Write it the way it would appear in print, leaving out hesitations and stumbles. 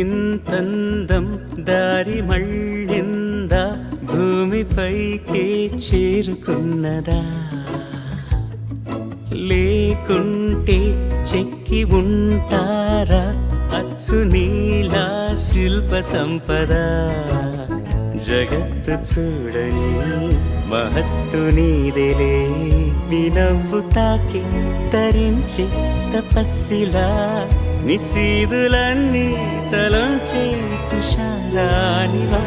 ఇంతందం దారి మళ్ళిందా, భూమిపైకే చేరుకున్నదా? లేకుంటే చెక్కి ఉంటారా అచ్చు నీలా శిల్ప సంపద? జగత్తు చూడని మహత్తు నీదేలే, నీ నవ్వు తాకి తరించి తపస్సిలా నిశీదులన్నీ తలంచే తుషారానివా.